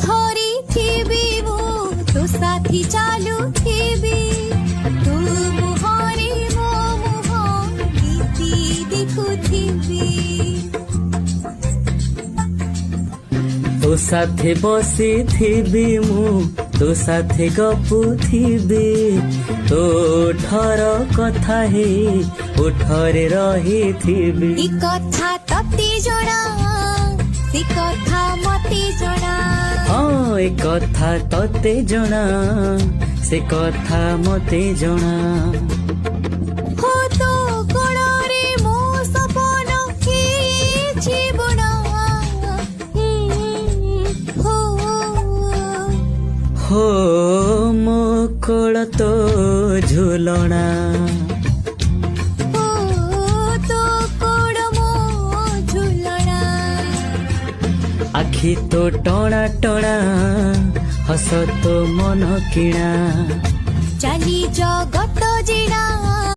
धरी थिबी मु तो साथी चालू थिबी तू मुहरे मो मुह गीती देखु थिबी तो साथे बसी थिबी मु तो साथे गपु थिबी तो ठर कथा हे उठरे रही थिबी ई कथा तते जणा से कथा मते जणा हाँ ए कथा तते जणा से कथा मते जणा हो तो कोणरे मो सपन की जीवन हो मो कोल तो झुलणा आखि तो टणा टणा हस तो मन किणा चली जगत